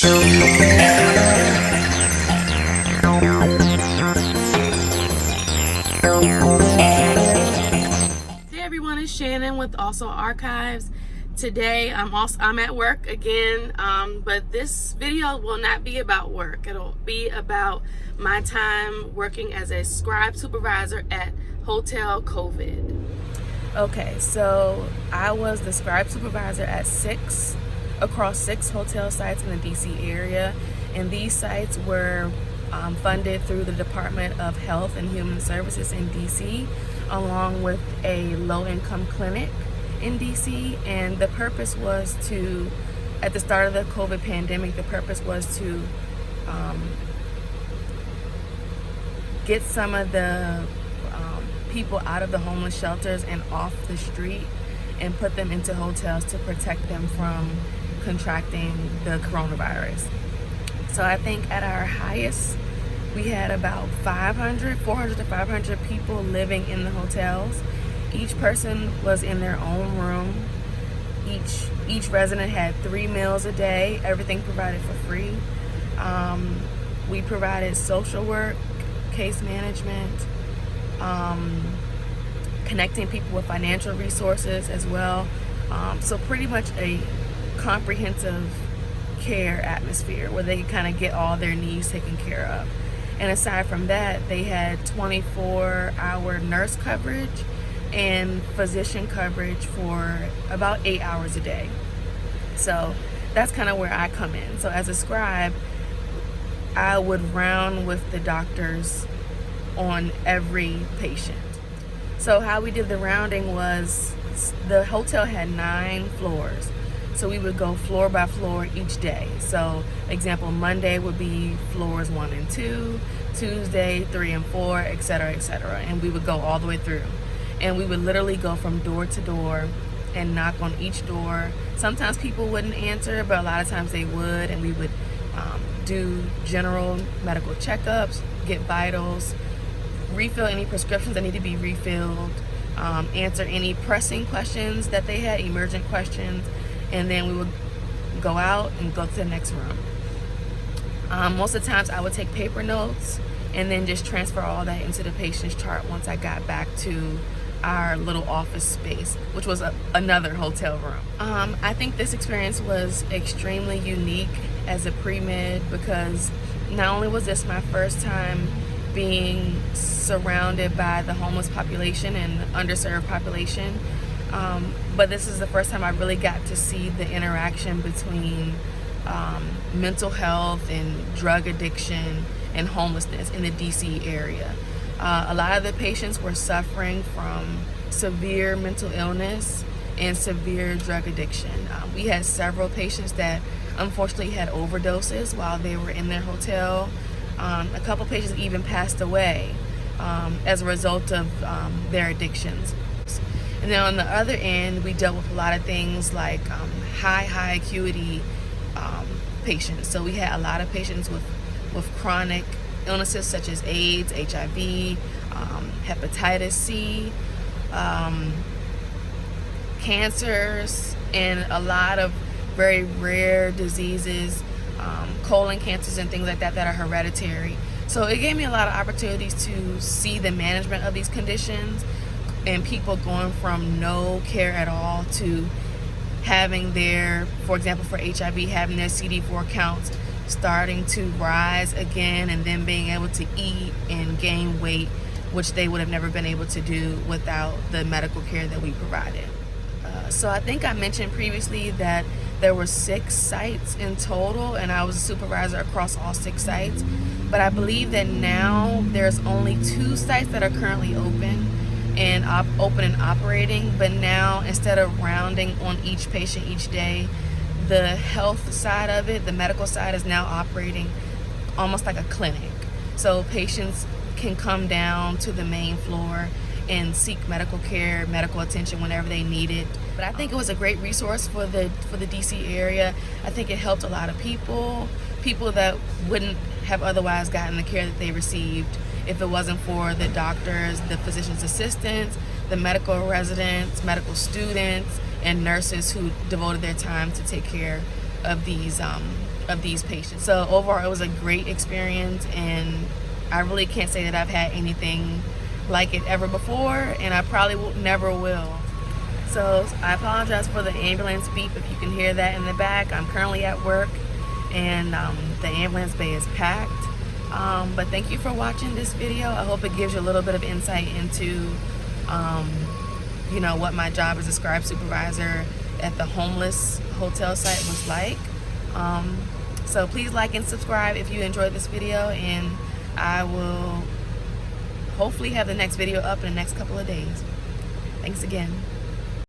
Hey everyone, it's Shannon with Also Archives. Today I'm at work again, but this video will not be about work. It'll be about my time working as a scribe supervisor at Hotel COVID. Okay, so I was the scribe supervisor at across six hotel sites in the DC area, and these sites were funded through the Department of Health and Human Services in DC, along with a low-income clinic in DC. And the purpose was to, at the start of the COVID pandemic, the purpose was to get some of the people out of the homeless shelters and off the street and put them into hotels to protect them from contracting the coronavirus. So I think at our highest, we had about 400 to 500 people living in the hotels. Each person was in their own room. Each resident had 3 meals a day, everything provided for free. We provided social work, case management, connecting people with financial resources as well. So pretty much a comprehensive care atmosphere where they could kind of get all their needs taken care of. And aside from that, they had 24-hour nurse coverage and physician coverage for about 8 hours a day. So that's kind of where I come in. So as a scribe, I would round with the doctors on every patient. So how we did the rounding was, the hotel had 9 floors. So we would go floor by floor each day. So example, Monday would be floors 1 and 2, Tuesday 3 and 4, etc., etc. And we would go all the way through. And we would literally go from door to door and knock on each door. Sometimes people wouldn't answer, but a lot of times they would. And we would do general medical checkups, get vitals, refill any prescriptions that need to be refilled, answer any pressing questions that they had, emergent questions. And then we would go out and go to the next room. Most of the times I would take paper notes and then just transfer all that into the patient's chart once I got back to our little office space, which was another hotel room. I think this experience was extremely unique as a pre-med, because not only was this my first time being surrounded by the homeless population and underserved population, but this is the first time I really got to see the interaction between mental health and drug addiction and homelessness in the DC area. A lot of the patients were suffering from severe mental illness and severe drug addiction. We had several patients that unfortunately had overdoses while they were in their hotel. A couple patients even passed away as a result of their addictions. And then on the other end, we dealt with a lot of things like high acuity patients. So we had a lot of patients with chronic illnesses such as AIDS, HIV, hepatitis C, cancers, and a lot of very rare diseases, colon cancers and things like that that are hereditary. So it gave me a lot of opportunities to see the management of these conditions, and people going from no care at all to having their, for example, for HIV, having their CD4 counts starting to rise again, and then being able to eat and gain weight, which they would have never been able to do without the medical care that we provided. So I think I mentioned previously that there were 6 sites in total, and I was a supervisor across all 6 sites. But I believe that now there's only 2 sites that are currently open and operating. But now, instead of rounding on each patient each day, the health side of it, the medical side, is now operating almost like a clinic. So patients can come down to the main floor and seek medical care, medical attention whenever they need it. But I think it was a great resource for the DC area. I think it helped a lot of people that wouldn't have otherwise gotten the care that they received if it wasn't for the doctors, the physician's assistants, the medical residents, medical students, and nurses who devoted their time to take care of these patients. So overall, it was a great experience, and I really can't say that I've had anything like it ever before, and I probably never will. So I apologize for the ambulance beep if you can hear that in the back. I'm currently at work, and the ambulance bay is packed. But thank you for watching this video. I hope it gives you a little bit of insight into you know, what my job as a Scribe supervisor at the homeless hotel site was like. So please like and subscribe if you enjoyed this video, and I will hopefully have the next video up in the next couple of days. Thanks again.